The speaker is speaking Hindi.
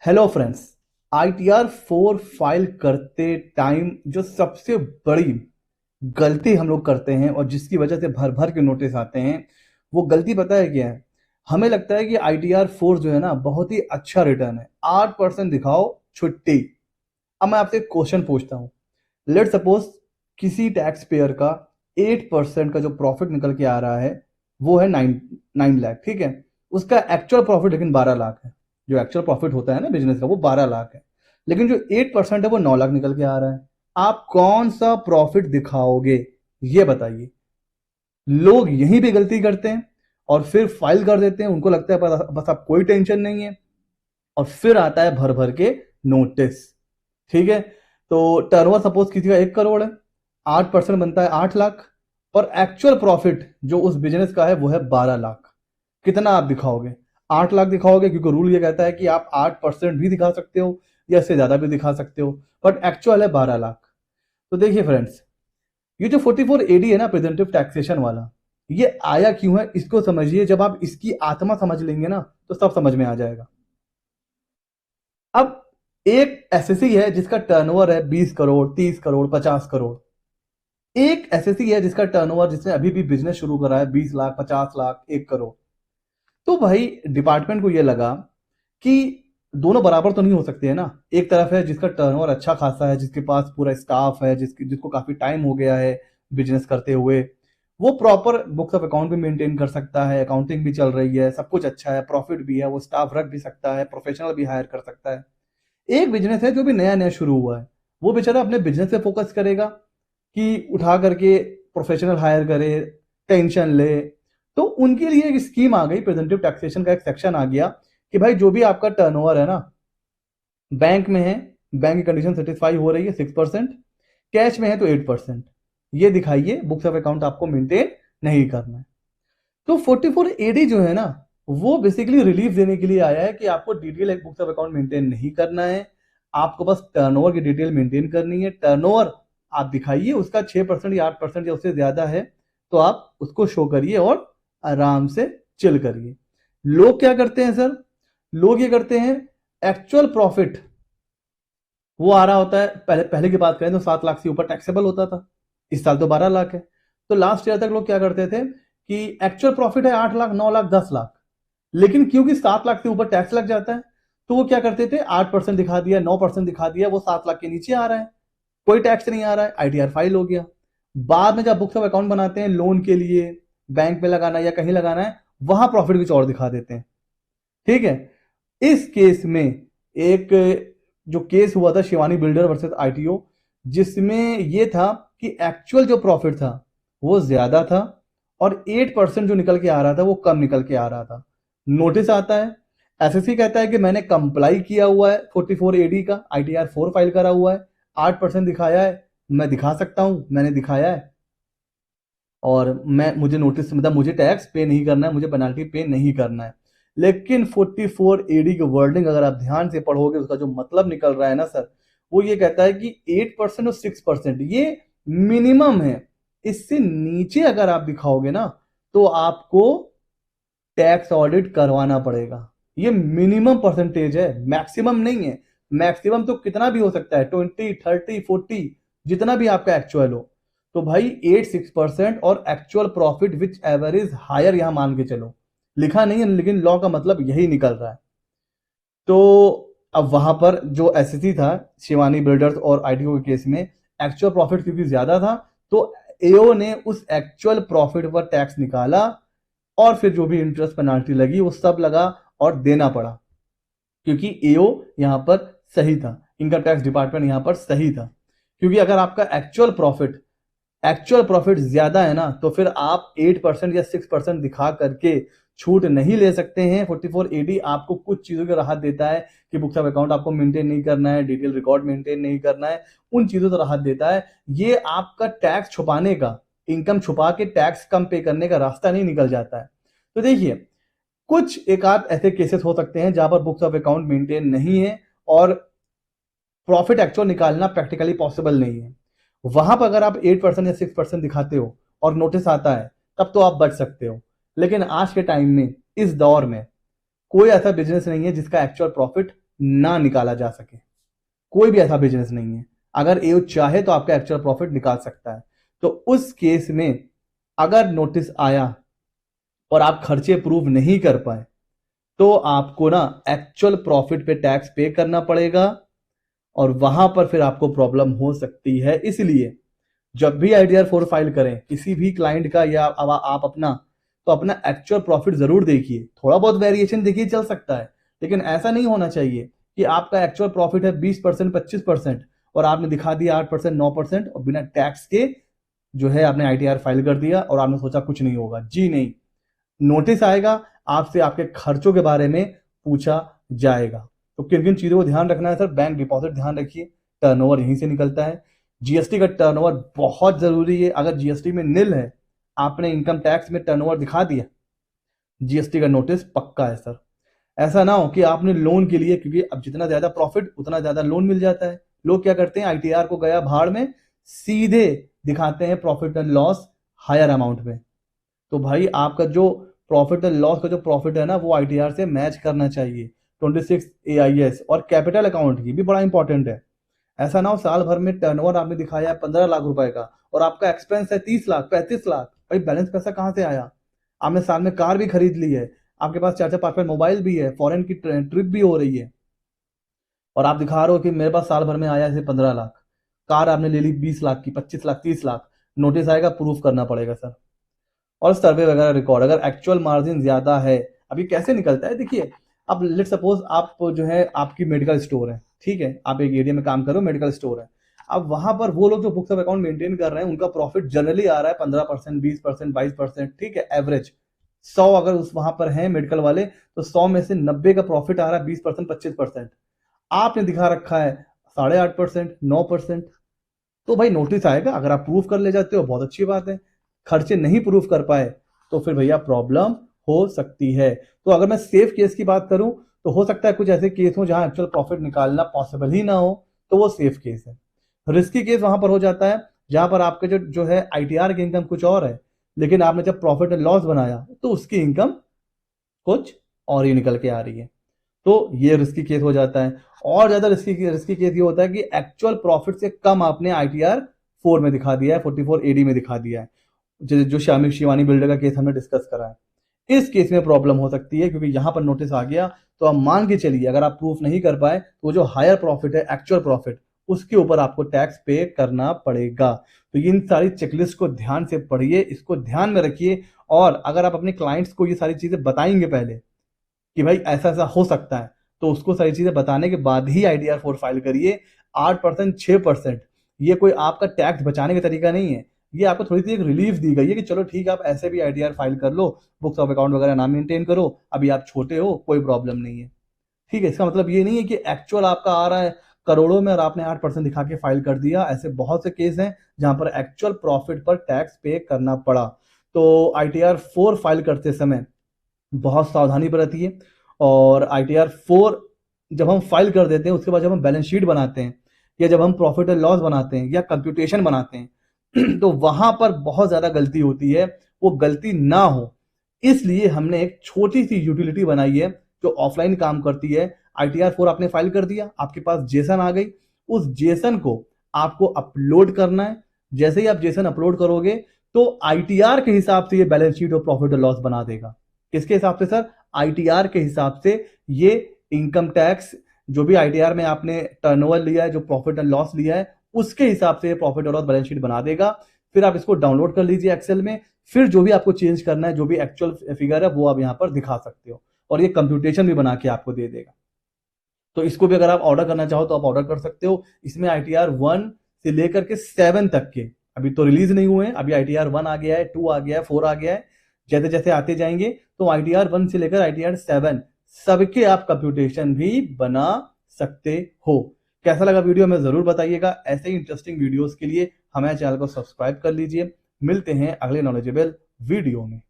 Hello friends. आईटीआर 4 फाइल करते टाइम जो सबसे बड़ी गलती हम लोग करते हैं और जिसकी वजह से भर भर के नोटिस आते हैं, वो गलती पता है क्या है? हमें लगता है कि आईटीआर 4 जो है ना बहुत ही अच्छा रिटर्न है, 8% दिखाओ छुट्टी। अब मैं आपसे एक क्वेश्चन पूछता हूँ। लेट सपोज किसी टैक्स पेयर का 8% का जो प्रॉफिट निकल के आ रहा है वो है 9 लाख, ठीक है। उसका एक्चुअल प्रॉफिट लेकिन 12 लाख है। जो एक्चुअल प्रॉफिट होता है ना बिजनेस का वो 12 लाख है, लेकिन जो 8% है वो 9 लाख निकल के आ रहा है। आप कौन सा प्रॉफिट दिखाओगे, ये बताइए। लोग यहीं पे गलती करते हैं और फिर फाइल कर देते हैं। उनको लगता है बस अब कोई टेंशन नहीं है, और फिर आता है भर भर के नोटिस। ठीक है, तो टर्नओवर सपोज किसी का 1 करोड़ है, 8% बनता है 8 लाख, और एक्चुअल प्रॉफिट जो उस बिजनेस का है वो है 12 लाख। कितना आप दिखाओगे? 8 लाख दिखाओगे, क्योंकि रूल ये कहता है कि आप 8% भी दिखा सकते हो या इससे ज्यादा भी दिखा सकते हो, बट एक्चुअल है 12 लाख। तो देखिए फ्रेंड्स, ये जो 44AD है ना, प्रेजेंटिव टैक्सेशन वाला, ये आया क्यों है इसको समझिए। जब आप इसकी आत्मा समझ लेंगे ना तो सब समझ में आ जाएगा। अब एक एसएससी है जिसका टर्नओवर है 20 करोड़, 30 करोड़, 50 करोड़। एक एसएससी है जिसका टर्नओवर, जिसने अभी भी बिजनेस शुरू करा है, 20 लाख, 50 लाख, 1 करोड़। तो भाई डिपार्टमेंट को यह लगा कि दोनों बराबर तो नहीं हो सकते हैं ना। एक तरफ है जिसका टर्नओवर अच्छा खासा है, जिसके पास पूरा स्टाफ है, जिसको काफी टाइम हो गया है बिजनेस करते हुए, वो प्रॉपर बुक्स ऑफ अकाउंट भी मेंटेन कर सकता है, अकाउंटिंग भी चल रही है, सब कुछ अच्छा है, प्रॉफिट भी है, वो स्टाफ रख भी सकता है, प्रोफेशनल भी हायर कर सकता है। एक बिजनेस है जो भी नया नया शुरू हुआ है, वो बेचारा अपने बिजनेस पे फोकस करेगा कि उठा करके प्रोफेशनल हायर करे, टेंशन ले। तो उनके लिए एक स्कीम आ गई, प्रेजेंटिव टैक्सेशन का एक सेक्शन आ गया कि भाई जो भी आपका टर्नओवर है ना, बैंक में है, बैंक की कंडीशन सेटिस्फाई हो रही है 6%, कैश में है तो 8%, ये दिखाइए, बुक्स ऑफ अकाउंट आपको मेंटेन नहीं करना है। तो 44AD जो है ना, वो बेसिकली रिलीफ देने के लिए आया है कि आपको डिटेल एक बुक्स ऑफ अकाउंट मेंटेन नहीं करना है, आपको बस टर्नओवर की डिटेल मेंटेन करनी है। टर्नओवर आप दिखाइए, उसका 6% या 8% या उससे ज्यादा है तो आप उसको शो करिए और आराम से चिल करिए। लोग क्या करते हैं सर? लोग ये करते हैं, एक्चुअल प्रॉफिट वो आ रहा होता है, पहले पहले की बात करें तो 7 लाख से ऊपर टैक्सेबल होता था, इस साल तो 12 लाख है। तो लास्ट ईयर तक लोग क्या करते थे कि एक्चुअल प्रॉफिट है 8 लाख, 9 लाख, 10 लाख, लेकिन क्योंकि 7 लाख से ऊपर टैक्स लग जाता है तो वो क्या करते थे, 8% दिखा दिया, 9% दिखा दिया, वो 7 लाख के नीचे आ रहा है, कोई टैक्स नहीं आ रहा है, आईटीआर फाइल हो गया। बाद में जब बुक्स ऑफ अकाउंट बनाते हैं लोन के लिए, बैंक में लगाना है या कहीं लगाना है, वहां प्रॉफिट कुछ और दिखा देते हैं। ठीक है, इस केस में एक जो केस हुआ था शिवानी बिल्डर वर्सेस आईटीओ, जिसमें ये था कि एक्चुअल जो प्रॉफिट था वो ज्यादा था और 8% जो निकल के आ रहा था वो कम निकल के आ रहा था। नोटिस आता है, एसएससी कहता है कि मैंने कंप्लाई किया हुआ है 44AD का, आईटीआर 4 फाइल करा हुआ है, 8% दिखाया है, मैं दिखा सकता हूं, मैंने दिखाया है, और मैं मुझे नोटिस मतलब मुझे टैक्स पे नहीं करना है, मुझे पेनाल्टी पे नहीं करना है। लेकिन 44AD की वर्डिंग अगर आप ध्यान से पढ़ोगे, उसका जो मतलब निकल रहा है ना सर, वो ये कहता है कि 8% और 6% ये मिनिमम है, इससे नीचे अगर आप दिखाओगे ना तो आपको टैक्स ऑडिट करवाना पड़ेगा। ये मिनिमम परसेंटेज है, मैक्सिमम नहीं है। मैक्सिमम तो कितना भी हो सकता है, 20, 30, 40, जितना भी आपका एक्चुअल हो। तो भाई 8-6% और actual profit whichever is higher यहां मान के चलो, लिखा नहीं है लेकिन लॉ का मतलब यही निकल रहा है। तो अब वहां पर जो एसएससी था शिवानी बिल्डर्स और आईटीओ के केस में, एक्चुअल प्रॉफिट क्योंकि ज्यादा था तो एओ ने उस एक्चुअल प्रॉफिट पर टैक्स निकाला, और फिर जो भी इंटरेस्ट पेनाल्टी लगी वो सब लगा और देना पड़ा, क्योंकि एओ यहां पर सही था, इनकम टैक्स डिपार्टमेंट यहां पर सही था। क्योंकि अगर आपका एक्चुअल प्रॉफिट ज्यादा है ना तो फिर आप 8% या 6% दिखा करके छूट नहीं ले सकते हैं। 44AD आपको कुछ चीजों की राहत देता है कि बुक्स ऑफ अकाउंट आपको मेंटेन नहीं करना है, डिटेल रिकॉर्ड मेंटेन नहीं करना है, उन चीजों से राहत देता है। ये आपका टैक्स छुपाने का, इनकम छुपा के टैक्स कम पे करने का रास्ता नहीं निकल जाता है। तो देखिए, कुछ एक आध ऐसे केसेस हो सकते हैं जहां पर बुक्स ऑफ अकाउंट मेंटेन नहीं है और प्रॉफिट एक्चुअल निकालना प्रैक्टिकली पॉसिबल नहीं है। वहां पर अगर आप 8% या 6% दिखाते हो और नोटिस आता है, तब तो आप बच सकते हो। लेकिन आज के टाइम में, इस दौर में, कोई ऐसा बिजनेस नहीं है जिसका एक्चुअल प्रॉफिट ना निकाला जा सके। कोई भी ऐसा बिजनेस नहीं है। अगर एओ चाहे तो आपका एक्चुअल प्रॉफिट निकाल सकता है। तो उस केस में अगर नोटिस आया और आप खर्चे प्रूव नहीं कर पाए तो आपको ना एक्चुअल प्रॉफिट पे टैक्स पे करना पड़ेगा और वहां पर फिर आपको प्रॉब्लम हो सकती है। इसलिए जब भी आईटीआर 4 फाइल करें किसी भी क्लाइंट का या आप अपना, तो अपना एक्चुअल प्रॉफिट जरूर देखिए। थोड़ा बहुत वेरिएशन देखिए चल सकता है, लेकिन ऐसा नहीं होना चाहिए कि आपका एक्चुअल प्रॉफिट है 20% 25% और आपने दिखा दिया 8% 9% और बिना टैक्स के जो है आपने आईटीआर फाइल कर दिया और आपने सोचा कुछ नहीं होगा। जी नहीं, नोटिस आएगा, आपसे आपके खर्चों के बारे में पूछा जाएगा। तो किन किन चीजों को ध्यान रखना है सर? बैंक डिपॉजिट ध्यान रखिए, टर्नओवर यहीं से निकलता है। जीएसटी का टर्नओवर बहुत जरूरी है। अगर जीएसटी में निल है, आपने इनकम टैक्स में टर्नओवर दिखा दिया, जीएसटी का नोटिस पक्का है सर। ऐसा ना हो कि आपने लोन के लिए, क्योंकि अब जितना ज्यादा प्रॉफिट उतना ज्यादा लोन मिल जाता है। लोग क्या करते हैं, आईटीआर को गया भाड़ में, सीधे दिखाते हैं profit and loss higher amount में। तो भाई आपका जो प्रॉफिट एंड लॉस का जो प्रॉफिट है ना, वो आईटीआर से मैच करना चाहिए। 26 एआईएस और कैपिटल अकाउंट की भी बड़ा इंपॉर्टेंट है। ऐसा ना हो साल भर में टर्नओवर आपने दिखाया है 15 लाख रुपए का और आपका एक्सपेंस है 30 लाख 35 लाख। भाई बैलेंस पैसा कहां से आया? आपने साल में कार भी खरीद ली है, आपके पास 4-4 5-5 मोबाइल भी है, फॉरेन की ट्रिप भी हो रही है और आप दिखा रहे हो कि मेरे पास साल भर में आया है 15 लाख। कार आपने ले ली 20 लाख की, 25 लाख, 30 लाख। नोटिस आएगा, प्रूफ करना पड़ेगा सर। और सर्वे वगैरह रिकॉर्ड, अगर एक्चुअल मार्जिन ज्यादा है, अब ये कैसे निकलता है देखिए। अब लेट सपोज आप जो है आपकी मेडिकल स्टोर है, ठीक है, आप एक एरिया में काम करो, मेडिकल स्टोर है। अब वहां पर वो लोग जो बुक्स ऑफ अकाउंट मेंटेन कर रहे हैं, उनका प्रॉफिट जनरली आ रहा है 15%, 20%, 22%, ठीक है, एवरेज 100 अगर उस वहां पर है मेडिकल वाले, तो 100 में से 90 का प्रॉफिट आ रहा है 20%, 25%। आपने दिखा रखा है 8.5%, 9%। तो भाई नोटिस आएगा। अगर आप प्रूफ कर ले जाते हो बहुत अच्छी बात है, खर्चे नहीं प्रूफ कर पाए तो फिर भैया प्रॉब्लम हो सकती है। तो अगर मैं सेफ केस की बात करूं तो हो सकता है कुछ ऐसे केस हो जहां एक्चुअल प्रॉफिट निकालना पॉसिबल ही ना हो, तो वो सेफ केस है। रिस्की केस वहां पर हो जाता है जहां पर आपके जो है आईटीआर की इनकम कुछ और है, लेकिन आपने जब प्रॉफिट एंड लॉस बनाया तो उसकी इनकम कुछ और ही निकल के आ रही है। तो ये रिस्की केस हो जाता है। और ज्यादा रिस्की केस ये होता है कि एक्चुअल प्रॉफिट से कम आपने आईटीआर 4 में दिखा दिया है, 44 एडी में दिखा दिया है, जो शिवानी बिल्डर का केस हमने डिस्कस करा है। इस केस में प्रॉब्लम हो सकती है क्योंकि यहां पर नोटिस आ गया। तो आप मान के चलिए अगर आप प्रूफ नहीं कर पाए तो जो हायर प्रॉफिट है, एक्चुअल प्रॉफिट, उसके ऊपर आपको टैक्स पे करना पड़ेगा। तो इन सारी चेकलिस्ट को ध्यान से पढ़िए, इसको ध्यान में रखिए। और अगर आप अपने क्लाइंट्स को ये सारी चीजें बताएंगे पहले कि भाई ऐसा ऐसा हो सकता है, तो उसको सारी चीजें बताने के बाद ही आईटीआर 4 फाइल करिए। 8%, 6% ये कोई आपका टैक्स बचाने का तरीका नहीं है। ये आपको थोड़ी सी एक रिलीफ दी गई है कि चलो ठीक है, आप ऐसे भी आईटीआर फाइल कर लो, बुक्स ऑफ अकाउंट वगैरह ना मेंटेन करो, अभी आप छोटे हो, कोई प्रॉब्लम नहीं है। ठीक है, इसका मतलब ये नहीं है कि एक्चुअल आपका आ रहा है करोड़ों में और आपने 8% दिखा के फाइल कर दिया। ऐसे बहुत से केस हैं जहां पर एक्चुअल प्रॉफिट पर टैक्स पे करना पड़ा। तो आईटीआर 4 फाइल करते समय बहुत सावधानी बरतिए। और आईटीआर 4 जब हम फाइल कर देते हैं, उसके बाद जब हम बैलेंस शीट बनाते हैं या जब हम प्रॉफिट एंड लॉस बनाते हैं या कंप्यूटेशन बनाते हैं तो वहां पर बहुत ज्यादा गलती होती है। वो गलती ना हो इसलिए हमने एक छोटी सी यूटिलिटी बनाई है जो ऑफलाइन काम करती है। आईटीआर 4 आपने फाइल कर दिया, आपके पास जेसन आ गई, उस जेसन को आपको अपलोड करना है। जैसे ही आप जेसन अपलोड करोगे तो आईटीआर के हिसाब से ये बैलेंस शीट और प्रॉफिट और लॉस बना देगा। किसके हिसाब से सर? आईटीआर के हिसाब से। ये इनकम टैक्स जो भी आईटीआर में आपने टर्नओवर लिया है, जो प्रॉफिट एंड लॉस लिया है, उसके हिसाब से प्रॉफिट और लॉस बैलेंस शीट बना देगा। फिर आप इसको डाउनलोड कर लीजिए एक्सेल में। फिर जो भी आपको चेंज करना है, जो भी एक्चुअल फिगर है, वो आप यहां पर दिखा सकते हो और ये कंप्यूटेशन भी बना के आपको दे देगा। तो इसको भी अगर आप ऑर्डर करना चाहो तो आप ऑर्डर कर सकते हो। इसमें आईटीआर 1 से लेकर के 7 तक के अभी तो रिलीज नहीं हुए हैं। अभी आईटीआर 1 आ गया है, 2 आ गया है, 4 आ गया है। जैसे जैसे आते जाएंगे तो आईटीआर 1 से लेकर आईटीआर 7 सबके आप कंप्यूटेशन भी बना सकते हो। कैसा लगा वीडियो में जरूर बताइएगा। ऐसे ही इंटरेस्टिंग वीडियोस के लिए हमारे चैनल को सब्सक्राइब कर लीजिए। मिलते हैं अगले नॉलेजेबल वीडियो में।